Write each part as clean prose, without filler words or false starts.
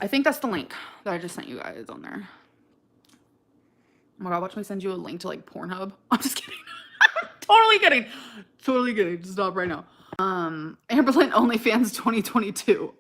I think that's the link that I just sent you guys on there. Oh my god, watch me send you a link to like Pornhub. I'm just kidding. Totally kidding. Totally kidding. Just stop right now. Amberlynn OnlyFans 2022.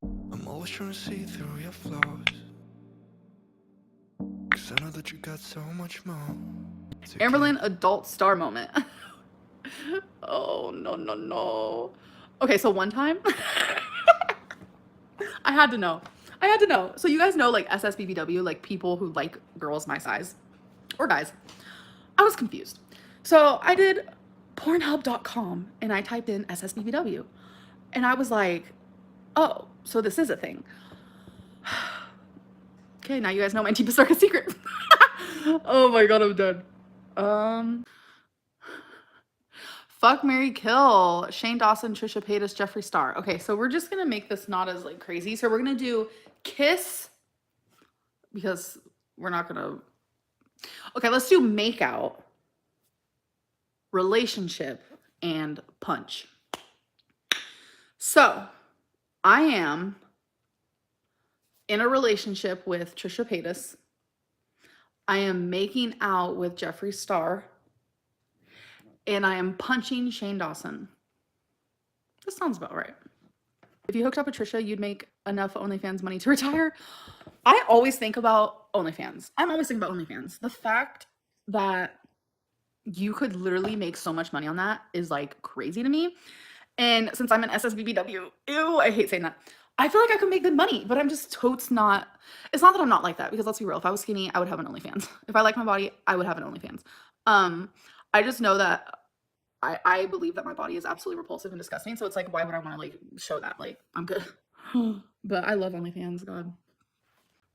I'm always trying to see through your flaws, 'cause I know that you got so much more. Amberlynn adult star moment. Oh, no, no, no. Okay, so one time, I had to know. I had to know. So you guys know like SSBBW, like people who like girls my size or guys. I was confused. So I did Pornhub.com and I typed in SSBBW. And I was like, oh, so this is a thing. Okay, now you guys know my deepest, darkest secret. Oh my god, I'm dead. Fuck, marry, kill. Shane Dawson, Trisha Paytas, Jeffree Star. Okay, so we're just gonna make this not as like crazy. So we're gonna do kiss because we're not gonna. Okay, let's do make out, relationship, and punch. So I am in a relationship with Trisha Paytas. I am making out with Jeffree Star. And I am punching Shane Dawson. This sounds about right. If you hooked up with Trisha, you'd make enough OnlyFans money to retire. I always think about OnlyFans. I'm always thinking about OnlyFans. The fact that you could literally make so much money on that is like crazy to me. And since I'm an SSBBW, ew, I hate saying that. I feel like I could make good money, but I'm just totes not. It's not that I'm not like that, because let's be real. If I was skinny, I would have an OnlyFans. If I like my body, I would have an OnlyFans. I just know that I believe that my body is absolutely repulsive and disgusting. So it's like, why would I want to like show that? Like, I'm good. But I love OnlyFans, God.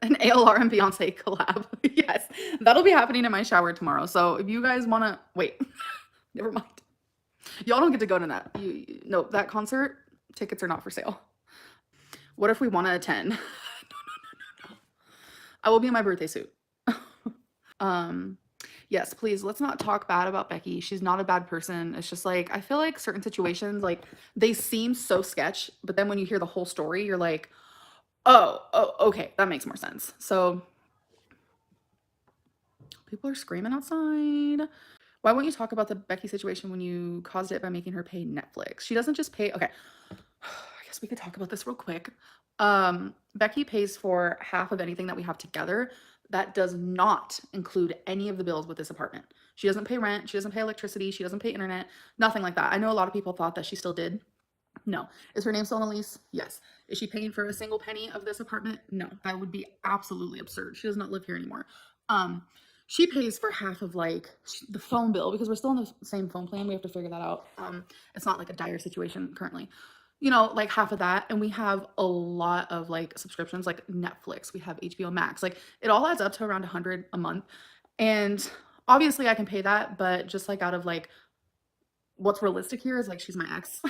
An ALR and Beyonce collab. Yes, that'll be happening in my shower tomorrow. So if you guys want to, wait, never mind. Y'all don't get to go to that. No, that concert tickets are not for sale. What if we want to attend? No. I will be in my birthday suit. Yes, please, let's not talk bad about Becky. She's not a bad person. It's just like, I feel like certain situations, like, they seem so sketch, but then when you hear the whole story, you're like, oh, okay, that makes more sense. So, people are screaming outside. Why won't you talk about the Becky situation when you caused it by making her pay Netflix? She doesn't just pay, okay, I guess we could talk about this real quick. Becky pays for half of anything that we have together. That does not include any of the bills with this apartment. She doesn't pay rent. She doesn't pay electricity. She doesn't pay internet. Nothing like that. I know a lot of people thought that she still did. No. Is her name still on the lease? Yes. Is she paying for a single penny of this apartment? No. That would be absolutely absurd. She does not live here anymore. She pays for half of like the phone bill because we're still on the same phone plan. We have to figure that out. It's not like a dire situation currently. You know, like half of that. And we have a lot of like subscriptions, like Netflix, we have HBO Max, like it all adds up to around 100 a month. And obviously I can pay that, but just like out of like what's realistic here is like she's my ex.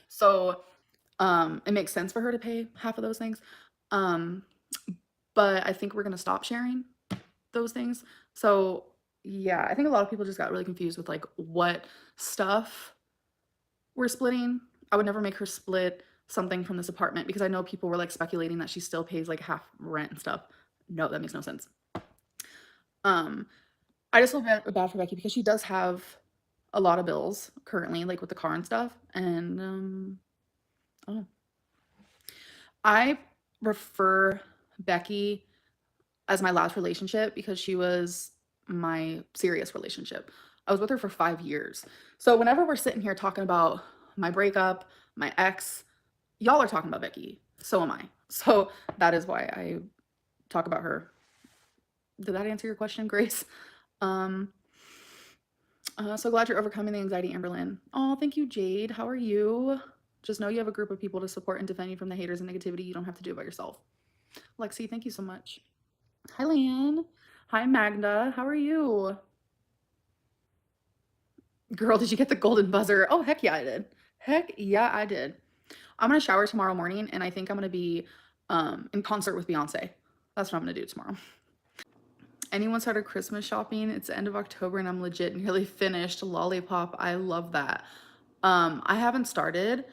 So it makes sense for her to pay half of those things. But I think we're gonna stop sharing those things. So yeah, I think a lot of people just got really confused with like what stuff we're splitting. I would never make her split something from this apartment because I know people were like speculating that she still pays like half rent and stuff. No, that makes no sense. I just feel bad for Becky because she does have a lot of bills currently, like with the car and stuff. And oh, I refer Becky as my last relationship because she was my serious relationship. I was with her for 5 years. So whenever we're sitting here talking about my breakup, my ex, y'all are talking about Becky. So am I. So that is why I talk about her. Did that answer your question, Grace? So glad you're overcoming the anxiety, Amberlynn. Oh, thank you, Jade. How are you? Just know you have a group of people to support and defend you from the haters and negativity. You don't have to do it by yourself. Lexi, thank you so much. Hi, Lan. Hi, Magda. How are you? Girl, did you get the golden buzzer? Oh, heck yeah, I did. Heck yeah, I did. I'm gonna shower tomorrow morning and I think I'm gonna be in concert with Beyonce. That's what I'm gonna do tomorrow. Anyone started Christmas shopping? It's the end of October and I'm legit nearly finished. Lollipop, I love that. I haven't started.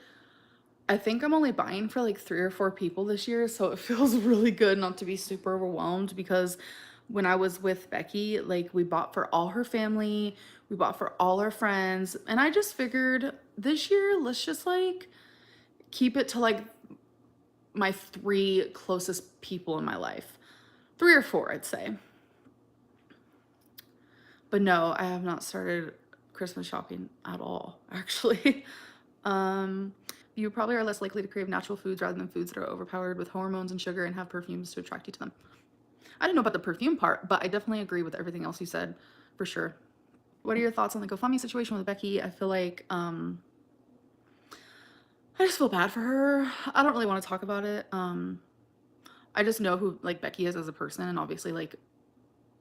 I think I'm only buying for like 3 or 4 people this year, so it feels really good not to be super overwhelmed because when I was with Becky, like we bought for all her family, we bought for all our friends, and I just figured this year let's just like keep it to like my 3 closest people in my life. 3 or 4, I'd say. But no, I have not started Christmas shopping at all, actually. um, you probably are less likely to crave natural foods rather than foods that are overpowered with hormones and sugar and have perfumes to attract you to them. I didn't know about the perfume part, but I definitely agree with everything else you said, for sure. What are your thoughts on the GoFundMe situation with Becky? I feel like, I just feel bad for her. I don't really want to talk about it. I just know who like Becky is as a person, and obviously like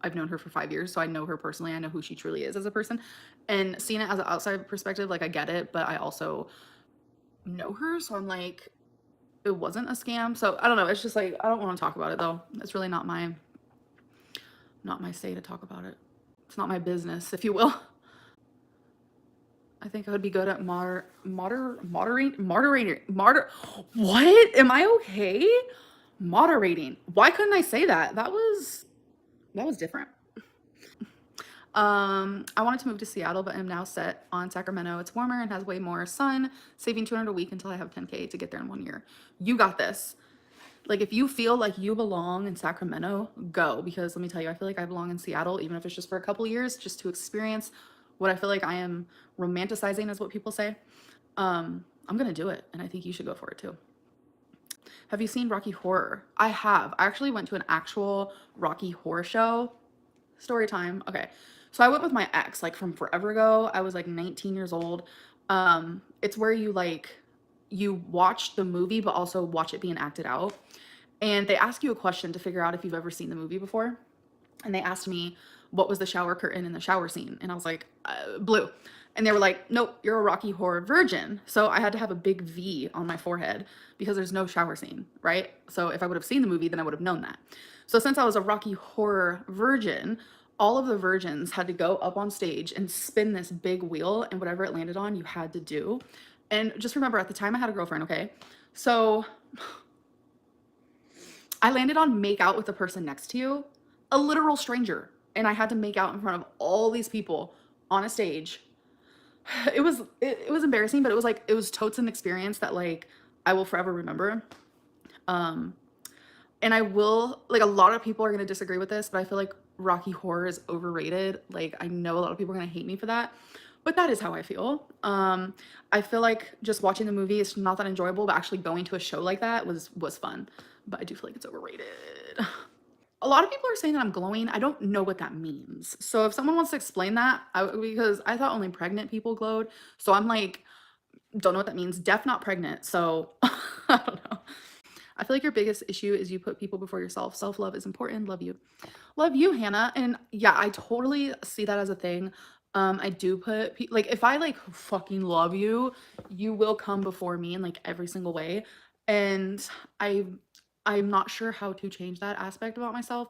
I've known her for 5 years, so I know her personally. I know who she truly is as a person. And seeing it as an outside perspective, like I get it, but I also know her, so I'm like, it wasn't a scam. So I don't know. It's just like I don't want to talk about it though. It's really not my say to talk about it. It's not my business, if you will. I think I would be good at what? Am I okay? Moderating. Why couldn't I say that? That was different. I wanted to move to Seattle, but am now set on Sacramento. It's warmer and has way more sun, saving 200 a week until I have 10K to get there in 1 year. You got this. Like, if you feel like you belong in Sacramento, go. Because let me tell you, I feel like I belong in Seattle, even if it's just for a couple years, just to experience what I feel like I am romanticizing, is what people say. I'm gonna do it, and I think you should go for it too. Have you seen Rocky Horror? I have. I actually went to an actual Rocky Horror show. Story time. Okay. So I went with my ex, like from forever ago. I was like 19 years old. It's where you watch the movie, but also watch it being acted out. And they ask you a question to figure out if you've ever seen the movie before. And they asked me what was the shower curtain in the shower scene, and I was like, blue. And they were like, nope, you're a Rocky Horror virgin. So I had to have a big V on my forehead because there's no shower scene, right? So if I would have seen the movie, then I would have known that. So since I was a Rocky Horror virgin, all of the virgins had to go up on stage and spin this big wheel, and whatever it landed on, you had to do. And just remember, at the time I had a girlfriend, okay? So I landed on make out with the person next to you, a literal stranger, and I had to make out in front of all these people on a stage. It was embarrassing, but it was totes an experience that like I will forever remember. Um, and I will, like, a lot of people are gonna disagree with this, but I feel like Rocky Horror is overrated. Like, I know a lot of people are gonna hate me for that, but that is how I feel. I feel like just watching the movie is not that enjoyable, but actually going to a show like that was fun. But I do feel like it's overrated. A lot of people are saying that I'm glowing. I don't know what that means. So if someone wants to explain that, because I thought only pregnant people glowed. So I'm like, don't know what that means. Deaf, not pregnant. So I don't know. I feel like your biggest issue is you put people before yourself. Self-love is important. Love you. Love you, Hannah. And yeah, I totally see that as a thing. I do put like, if I like fucking love you, you will come before me in like every single way. And I'm not sure how to change that aspect about myself.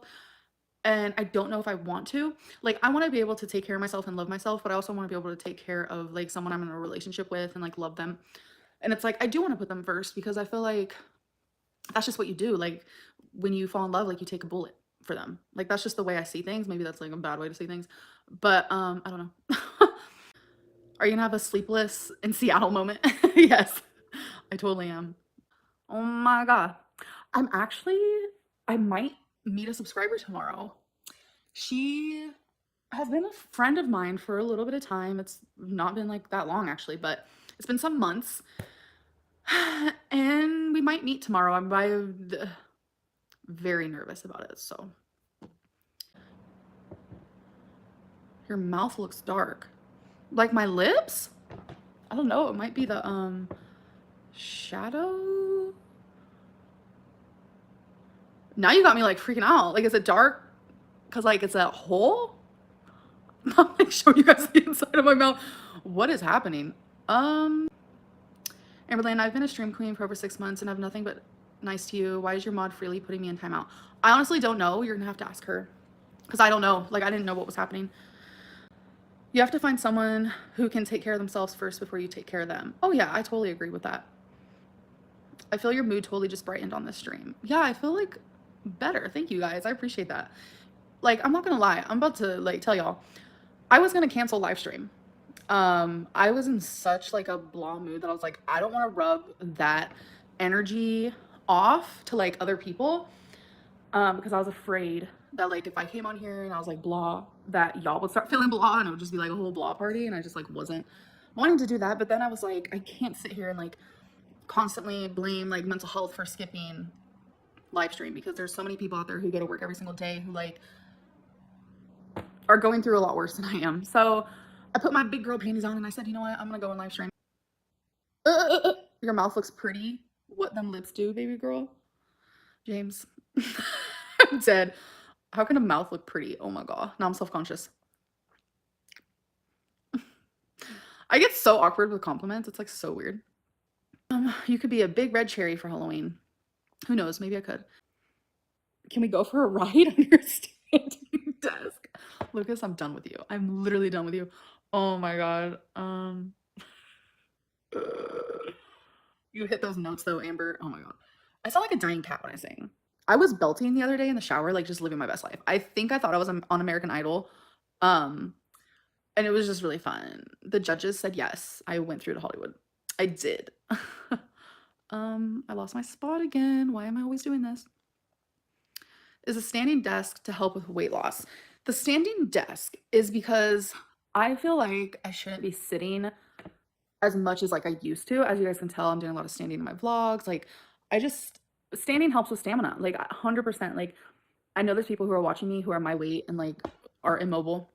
And I don't know if I want to. Like, I want to be able to take care of myself and love myself, but I also want to be able to take care of like someone I'm in a relationship with and like love them. And it's like I do want to put them first because I feel like that's just what you do. Like, when you fall in love, like, you take a bullet for them. Like, that's just the way I see things. Maybe that's like a bad way to see things, but I don't know. Are you gonna have a sleepless in Seattle moment? Yes, I totally am. Oh my god. I'm actually, I might meet a subscriber tomorrow. She has been a friend of mine for a little bit of time. It's not been like that long actually, but it's been some months. And we might meet tomorrow. I'm very nervous about it, so. Your mouth looks dark. Like my lips? I don't know. It might be the shadow. Now you got me like freaking out. Like, is it dark because like it's a hole? I'm gonna show you guys the inside of my mouth. What is happening? Amberlynn, I've been a stream queen for over 6 months and have nothing but nice to you. Why is your mod freely putting me in timeout? I honestly don't know. You're gonna have to ask her because I don't know. Like, I didn't know what was happening. You have to find someone who can take care of themselves first before you take care of them. Oh yeah, I totally agree with that. I feel your mood totally just brightened on this stream. Yeah, I feel like better. Thank you guys. I appreciate that. Like, I'm not gonna lie. I'm about to like tell y'all. I was gonna cancel live stream. I was in such like a blah mood that I was like, I don't want to rub that energy off to like other people. Because I was afraid that like if I came on here and I was like blah, that y'all would start feeling blah and it would just be like a whole blah party, and I just like wasn't wanting to do that. But then I was like, I can't sit here and like constantly blame like mental health for skipping live stream, because there's so many people out there who go to work every single day who like are going through a lot worse than I am. So I put my big girl panties on and I said, you know what, I'm gonna go in live stream. Your mouth looks pretty. What them lips do, baby girl? James. I'm dead. How can a mouth look pretty? Oh my god. Now I'm self-conscious. I get so awkward with compliments. It's like so weird. You could be a big red cherry for Halloween. Who knows? Maybe I could. Can we go for a ride on your standing desk? Lucas, I'm done with you. I'm literally done with you. Oh my god. You hit those notes though, Amber. Oh my god. I sound like a dying cat when I sing. I was belting the other day in the shower, like just living my best life. I think I thought I was on American Idol. And it was just really fun. The judges said yes. I went through to Hollywood. I did. I lost my spot again. Why am I always doing this? Is a standing desk to help with weight loss. The standing desk is because I feel like I shouldn't be sitting as much as like I used to. As you guys can tell, I'm doing a lot of standing in my vlogs. Like standing helps with stamina, like 100%. Like I know there's people who are watching me who are my weight and like are immobile,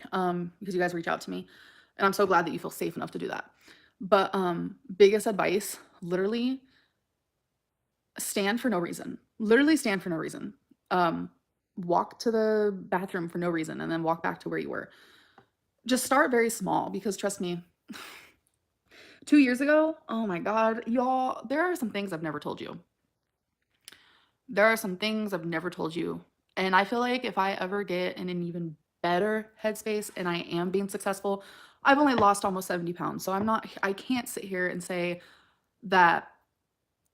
because you guys reach out to me, and I'm so glad that you feel safe enough to do that. But biggest advice, literally stand for no reason. Literally stand for no reason. Walk to the bathroom for no reason and then walk back to where you were. Just start very small, because trust me, 2 years ago, oh my god, y'all, there are some things I've never told you. There are some things I've never told you. And I feel like if I ever get in an even better headspace and I am being successful, I've only lost almost 70 pounds. So I can't sit here and say that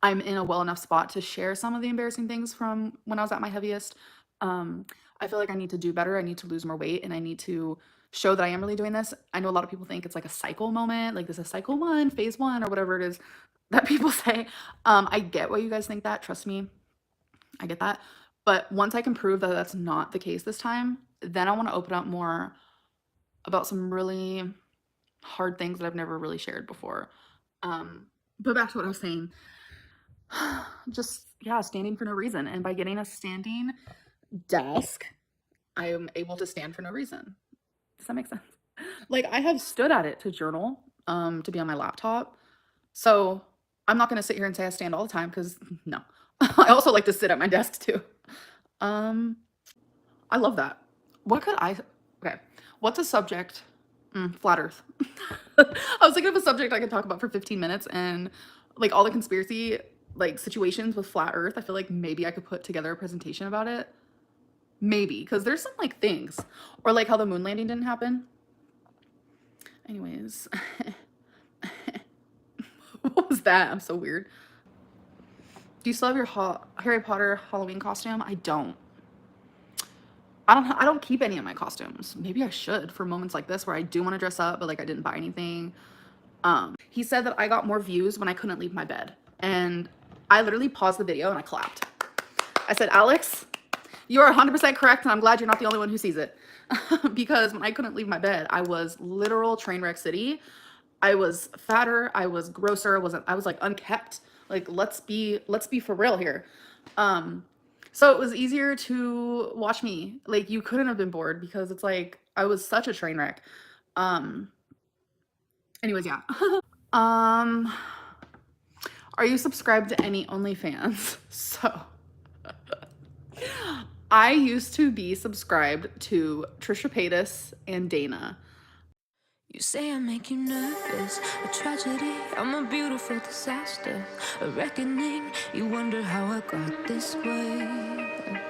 I'm in a well enough spot to share some of the embarrassing things from when I was at my heaviest. I feel like I need to do better. I need to lose more weight, and I need to show that I am really doing this. I know a lot of people think it's like a cycle moment, like this is cycle 1, phase 1, or whatever it is that people say. I get why you guys think that. Trust me, I get that. But once I can prove that that's not the case this time, then I want to open up more about some really hard things that I've never really shared before. But back to what I was saying. Just, yeah, standing for no reason. And by getting a standing desk, I am able to stand for no reason. Does that make sense? Like, I have stood at it to journal, to be on my laptop. So I'm not going to sit here and say I stand all the time, because no. I also like to sit at my desk too. I love that. Okay. What's a subject? Flat Earth. I was thinking of a subject I could talk about for 15 minutes, and like all the conspiracy like situations with flat Earth. I feel like maybe I could put together a presentation about it. Maybe, because there's some like things, or like how the moon landing didn't happen. Anyways, what was that? I'm so weird. Do you still have your Harry Potter Halloween costume? I don't. I don't keep any of my costumes. Maybe I should for moments like this where I do want to dress up, but like I didn't buy anything. He said that I got more views when I couldn't leave my bed. And I literally paused the video and I clapped. I said, Alex, you are 100% correct, and I'm glad you're not the only one who sees it. Because when I couldn't leave my bed, I was literal train wreck city. I was fatter, I was grosser, I was like unkept. Like let's be for real here. So it was easier to watch me. Like you couldn't have been bored, because it's like I was such a train wreck. Anyways, yeah. Are you subscribed to any OnlyFans? So I used to be subscribed to Trisha Paytas and Dana. You say I make you nervous, a tragedy, I'm a beautiful disaster, a reckoning, you wonder how I got this way.